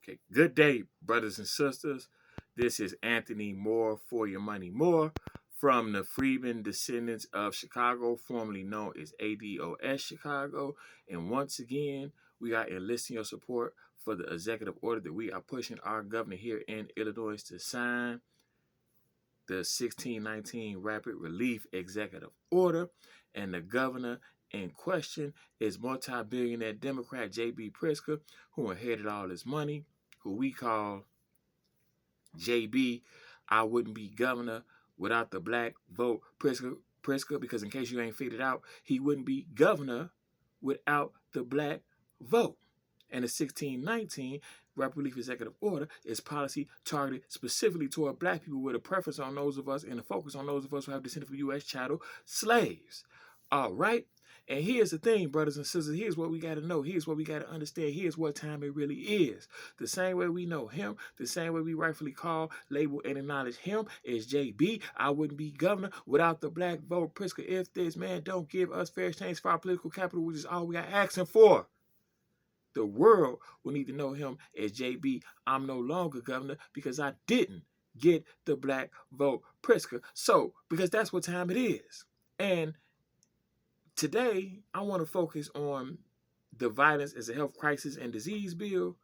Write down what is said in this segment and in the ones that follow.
Okay, good day, brothers and sisters. This is Anthony Moore for Your Money More from the Freedmen Descendants of Chicago, formerly known as ADOS Chicago. And once again, we are enlisting your support for the executive order that we are pushing our governor here in Illinois to sign, the 1619 Rapid Relief Executive Order. And the governor in question is multi-billionaire Democrat J.B. Pritzker, who inherited all this money, who we call JB. I wouldn't be governor without the black vote. Pritzker, because in case you ain't figured out, he wouldn't be governor without the black vote. And the 1619 Rapid Relief Executive Order is policy targeted specifically toward black people with a preference on those of us and a focus on those of us who have descended from U.S. chattel slaves. All right? And here's the thing, brothers and sisters. Here's what we got to know. Here's what we got to understand. Here's what time it really is. The same way we know him, the same way we rightfully call, label, and acknowledge him is JB. I wouldn't be governor without the black vote. Pritzker, if this man don't give us fair exchange for our political capital, which is all we are asking for, the world will need to know him as JB. I'm no longer governor because I didn't get the black vote. Pritzker. So, because that's what time it is. And today, I want to focus on the Violence as a Health Crisis and Disease Bill,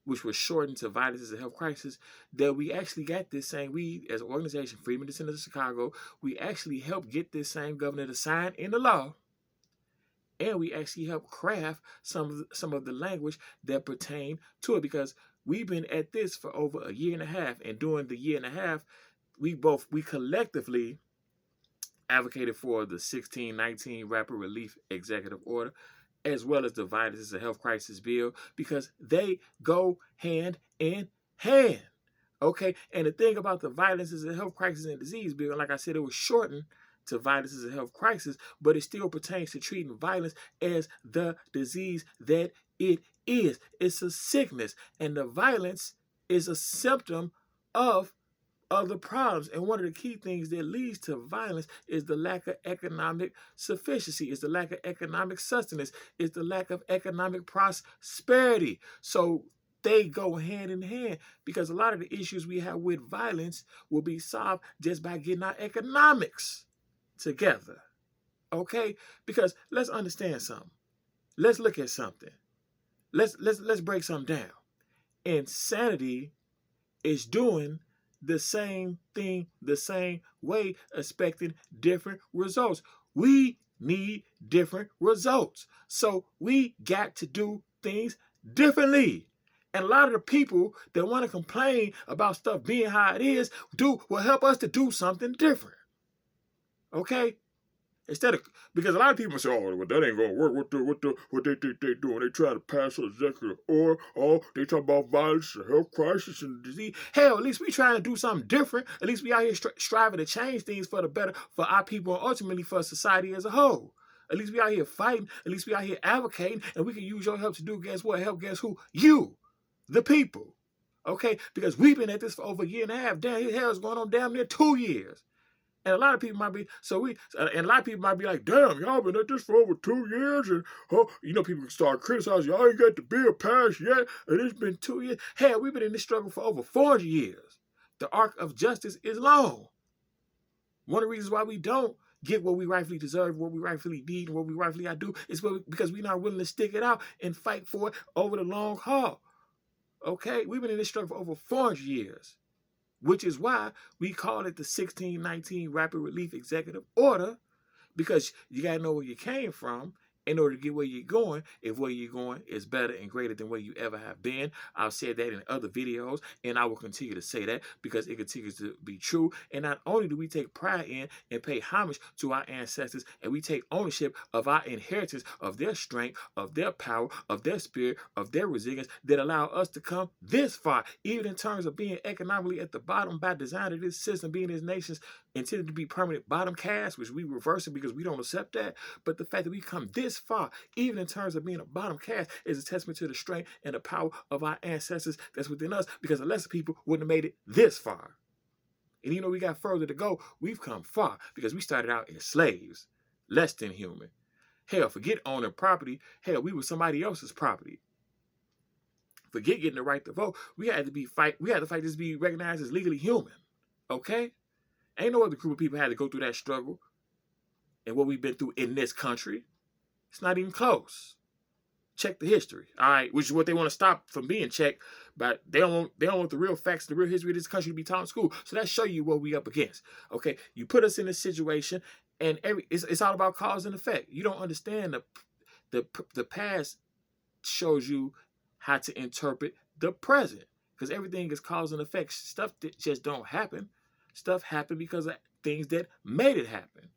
which was shortened to Violence as a Health Crisis, that we actually got this saying, we as an organization, Freedmen Descendants of Chicago, we actually helped get this same governor to sign in the law, and we actually helped craft some of the language that pertain to it, because we've been at this for over a year and a half, and during the year and a half, we collectively advocated for the 1619 Rapid Relief Executive Order, as well as the Violence as a Health Crisis Bill, because they go hand in hand. Okay, and the thing about the Violence as a Health Crisis and Disease Bill, like I said, it was shortened to Violence as a Health Crisis, but it still pertains to treating violence as the disease that it is. It's a sickness, and the violence is a symptom of other problems. And one of the key things that leads to violence is the lack of economic sufficiency, is the lack of economic sustenance, is the lack of economic prosperity. So they go hand in hand, because a lot of the issues we have with violence will be solved just by getting our economics together. Okay? Because let's understand something. Let's look at something. Let's break something down. Insanity is doing the same thing the same way, expecting different results. We need different results. So we got to do things differently. And a lot of the people that want to complain about stuff being how it is will help us to do something different. Okay? Instead of, because a lot of people say, oh, well, that ain't gonna work. What they think they doing? They try to pass an executive order. Oh, they talk about violence, the health crisis, and disease. Hell, at least we trying to do something different. At least we out here striving to change things for the better for our people and ultimately for society as a whole. At least we out here fighting. At least we out here advocating, and we can use your help to do guess what? Help guess who? You, the people. Okay, because we've been at this for over a year and a half. Damn, hell is going on damn near 2 years. And a lot of people might be, and a lot of people might be like, damn, y'all been at this for over 2 years, and people start criticizing, y'all ain't got the bill passed yet, and it's been 2 years. Hell, we've been in this struggle for over 400 years. The arc of justice is long. One of the reasons why we don't get what we rightfully deserve, what we rightfully need, and what we rightfully got to do is because we're not willing to stick it out and fight for it over the long haul. Okay? We've been in this struggle for over 400 years. Which is why we call it the 1619 Rapid Relief Executive Order, because you got to know where you came from in order to get where you're going, if where you're going is better and greater than where you ever have been. I've said that in other videos, and I will continue to say that because it continues to be true. And not only do we take pride in and pay homage to our ancestors, and we take ownership of our inheritance, of their strength, of their power, of their spirit, of their resilience that allow us to come this far, even in terms of being economically at the bottom by design of this system, being this nation's intended to be permanent bottom caste, which we reverse it because we don't accept that. But the fact that we come this far, even in terms of being a bottom caste, is a testament to the strength and the power of our ancestors that's within us, because the lesser people wouldn't have made it this far. And we got further to go. We've come far because we started out as slaves, less than human. Hell, forget owning property. Hell, we were somebody else's property. Forget getting the right to vote. We had to fight just to be recognized as legally human. Okay? Ain't no other group of people had to go through that struggle and what we've been through in this country. It's not even close. Check the history, all right, which is what they want to stop from being checked, but they don't want the real facts, the real history of this country to be taught in school. So that show you what we up against. Okay, you put us in this situation, and it's all about cause and effect. You don't understand the past shows you how to interpret the present, because everything is cause and effect. Stuff that just don't happen. Stuff happened because of things that made it happen,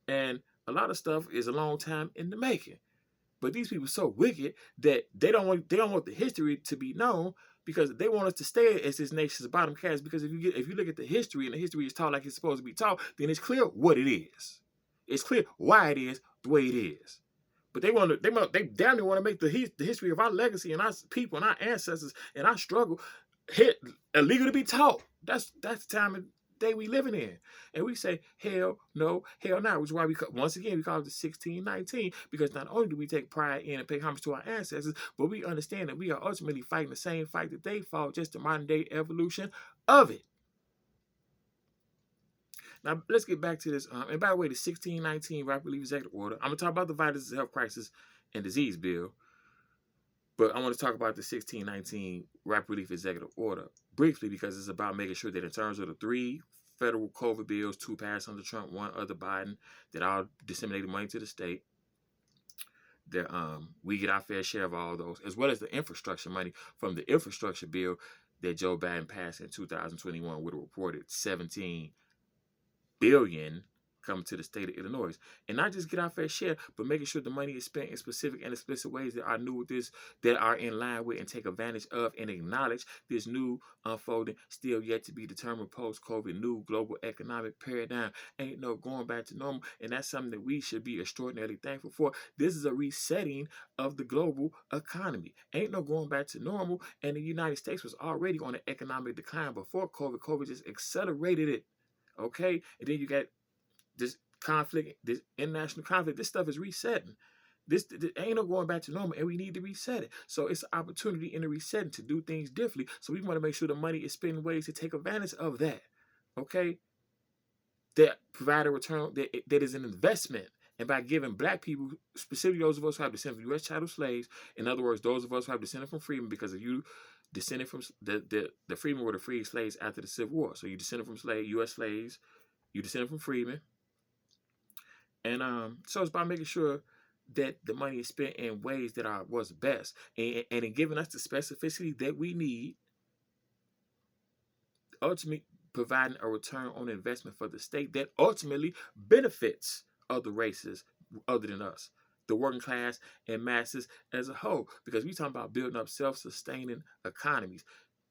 and a lot of stuff is a long time in the making. But these people are so wicked that they don't want the history to be known, because they want us to stay as this nation's bottom caste. Because if you look at the history, and the history is taught like it's supposed to be taught, then it's clear what it is. It's clear why it is the way it is. But they damn near want to make the history of our legacy and our people and our ancestors and our struggle illegal to be taught. That's the time of day we living in. And we say, hell no, hell not, which is why we call it the 1619, because not only do we take pride in and pay homage to our ancestors, but we understand that we are ultimately fighting the same fight that they fought, just the modern day evolution of it. Now, let's get back to this. And by the way, the 1619 Rapid Relief Executive Order, I'm going to talk about the Violence, Health Crisis, and Disease Bill, but I want to talk about the 1619 Rapid Relief Executive Order briefly, because it's about making sure that in terms of the 3 federal COVID bills, 2 passed under Trump, 1 under Biden, that all disseminated money to the state, that we get our fair share of all those, as well as the infrastructure money from the infrastructure bill that Joe Biden passed in 2021 with a reported $17 billion coming to the state of Illinois. And not just get our fair share, but making sure the money is spent in specific and explicit ways that are new with this, that are in line with and take advantage of and acknowledge this new unfolding, still yet to be determined post-COVID, new global economic paradigm. Ain't no going back to normal, and that's something that we should be extraordinarily thankful for. This is a resetting of the global economy. Ain't no going back to normal, and the United States was already on an economic decline before COVID. COVID just accelerated it. Okay? And then you got this conflict, this international conflict. This stuff is resetting. This ain't no going back to normal, and we need to reset it. So it's an opportunity in the resetting to do things differently. So we want to make sure the money is spent in ways to take advantage of that. Okay? That provide a return that is an investment. And by giving black people, specifically those of us who have descended from U.S. chattel slaves, in other words, those of us who have descended from freedmen, because if you descended from the freedmen were the freed slaves after the Civil War. So you descended from U.S. slaves, you descended from freedmen. And so it's about making sure that the money is spent in ways that are what's best, and in giving us the specificity that we need, ultimately providing a return on investment for the state that ultimately benefits other races other than us, the working class and masses as a whole, because we talking about building up self-sustaining economies,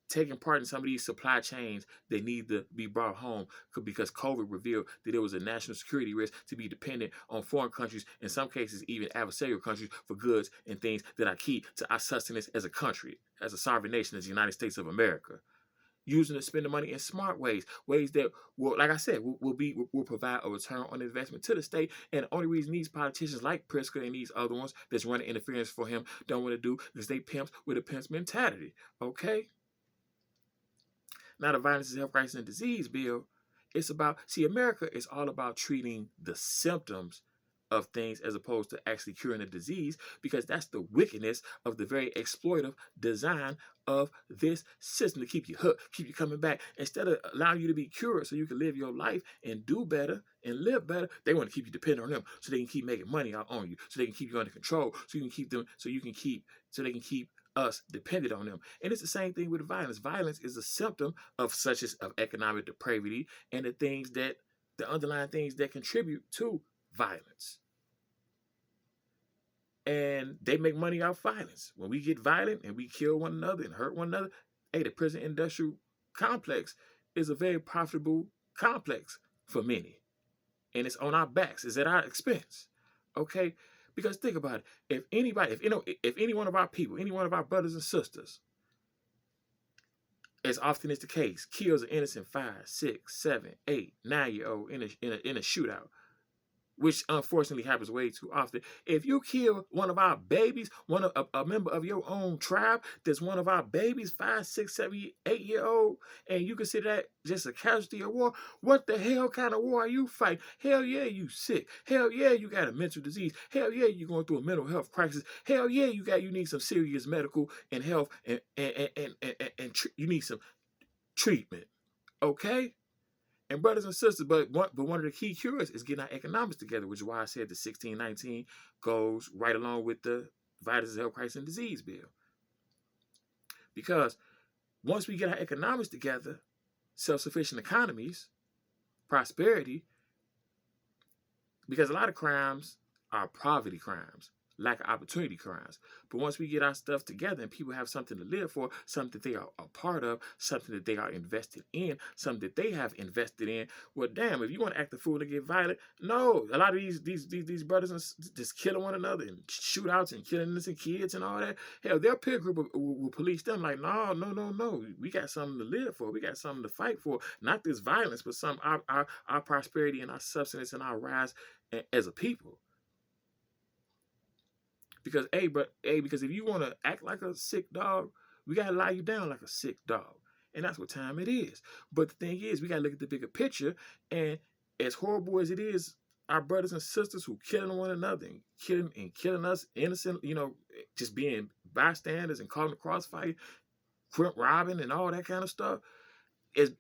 taking part in some of these supply chains that need to be brought home, because COVID revealed that there was a national security risk to be dependent on foreign countries, in some cases even adversarial countries, for goods and things that are key to our sustenance as a country, as a sovereign nation, as the United States of America. Using to spend the money in smart ways that will, like I said, will provide a return on investment to the state. And the only reason these politicians like Pritzker and these other ones that's running interference for him don't want to do is they pimps with a pimp's mentality. Okay? Now, the Violence, Health Crisis, and Disease Bill, it's about, America is all about treating the symptoms of things as opposed to actually curing the disease, because that's the wickedness of the very exploitive design of this system, to keep you hooked, keep you coming back. Instead of allowing you to be cured so you can live your life and do better and live better, they want to keep you dependent on them so they can keep making money out on you, so they can keep you under control, so they can keep us dependent on them. And it's the same thing with violence. Violence is a symptom of economic depravity and the underlying things that contribute to violence. And they make money off violence. When we get violent and we kill one another and hurt one another, hey, the prison industrial complex is a very profitable complex for many. And it's on our backs. It's at our expense. Okay? Because think about it. If any one of our people, any one of our brothers and sisters, as often is the case, kills an innocent 5, 6, 7, 8, 9-year-old in a shootout, which unfortunately happens way too often. If you kill one of our babies, a member of your own tribe, that's one of our babies, 5, 6, 7, 8 year old, and you consider that just a casualty of war, what the hell kind of war are you fighting? Hell yeah, you sick. Hell yeah, you got a mental disease. Hell yeah, you're going through a mental health crisis. Hell yeah, you need some serious medical and health and you need some treatment. Okay? And brothers and sisters, but one of the key cures is getting our economics together, which is why I said the 1619 goes right along with the Violence, Health Crisis, and Disease Bill. Because once we get our economics together, self-sufficient economies, prosperity, because a lot of crimes are poverty crimes, lack of opportunity crimes. But once we get our stuff together and people have something to live for, something that they are a part of, something that they are invested in, something that they have invested in, well, damn, if you want to act a fool and get violent, no. A lot of these brothers just killing one another and shootouts and killing innocent kids and all that. Hell, their peer group will police them like, no. We got something to live for. We got something to fight for. Not this violence, but our prosperity and our substance and our rise as a people. Because if you want to act like a sick dog, we gotta lie you down like a sick dog, and that's what time it is. But the thing is, we gotta look at the bigger picture. And as horrible as it is, our brothers and sisters who killing one another and killing us innocent, just being bystanders and caught in the crossfire, robbing and all that kind of stuff.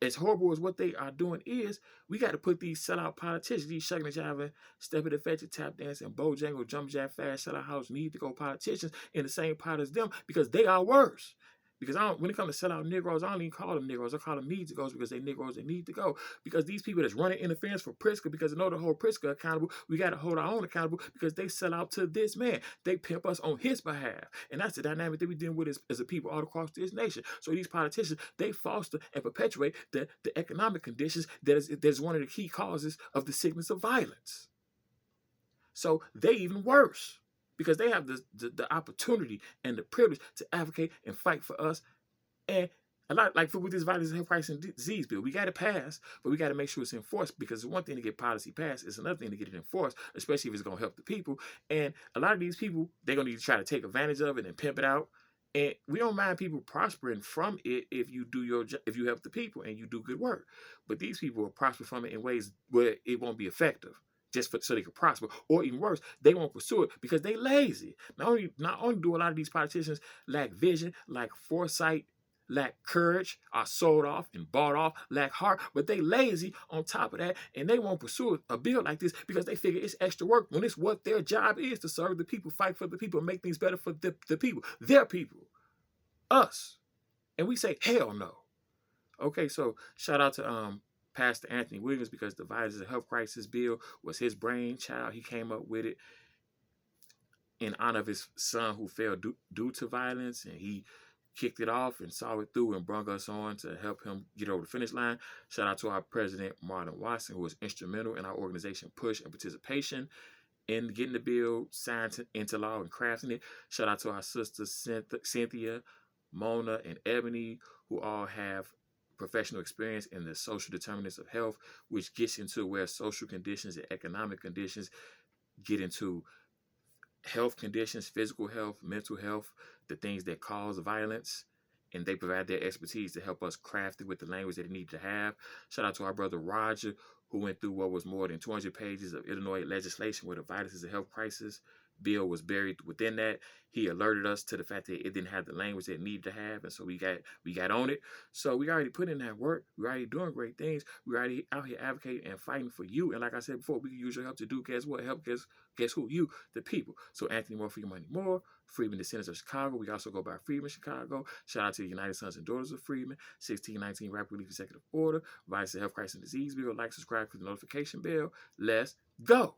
As horrible as what they are doing is, we got to put these sellout politicians, these shucking and jiving, stepping the fetch, tap dancing, bojangle, jump jack, fast, sellout house, need to go politicians in the same pot as them, because they are worse. Because when it comes to sellout Negroes, I don't even call them Negroes. I call them need to goes, because they Negroes, they need to go. Because these people that's running interference for Pritzker, because in order to hold Pritzker accountable, we got to hold our own accountable, because they sell out to this man. They pimp us on his behalf. And that's the dynamic that we dealing with as a people all across this nation. So these politicians, they foster and perpetuate the economic conditions that is one of the key causes of the sickness of violence. So they even worse, because they have the opportunity and the privilege to advocate and fight for us. And a lot, like with this Violence, Health Crisis, and Disease Bill, we got to pass, but we got to make sure it's enforced, because it's one thing to get policy passed, it's another thing to get it enforced, especially if it's going to help the people. And a lot of these people, they're going to need to try to take advantage of it and pimp it out. And we don't mind people prospering from it if you help the people and you do good work. But these people will prosper from it in ways where it won't be effective, just so they can prosper. Or even worse, they won't pursue it because they lazy. Not only do a lot of these politicians lack vision, lack foresight, lack courage, are sold off and bought off, lack heart, but they lazy on top of that, and they won't pursue a bill like this because they figure it's extra work when it's what their job is, to serve the people, fight for the people, make things better for the people, their people, us. And we say, hell no. Okay, so shout out to Pastor Anthony Williams, because the Violence and Health Crisis Bill was his brainchild. He came up with it in honor of his son who fell due to violence, and he kicked it off and saw it through and brought us on to help him get over the finish line. Shout out to our president, Marlon Watson, who was instrumental in our organization push and participation in getting the bill signed into law and crafting it. Shout out to our sisters, Cynthia, Mona, and Ebony, who all have professional experience in the social determinants of health, which gets into where social conditions and economic conditions get into health conditions, physical health, mental health, the things that cause violence, and they provide their expertise to help us craft it with the language that it needs to have. Shout out to our brother Roger, who went through what was more than 200 pages of Illinois legislation where the Violence and Health Crisis Bill was buried within that. He alerted us to the fact that it didn't have the language that it needed to have, and so we got on it. So we already put in that work. We're already doing great things. We're already out here advocating and fighting for you. And like I said before, we can use your help to do guess what? Help guess who? You, the people. So Anthony Moore for Your Money More, Freedmen Descendants of Chicago. We also go by Freedmen Chicago. Shout out to the United Sons and Daughters of Freedmen, 1619 Rapid Relief Executive Order, Violence and Health Crisis and Disease Bill. Like, subscribe for the notification bell. Let's go.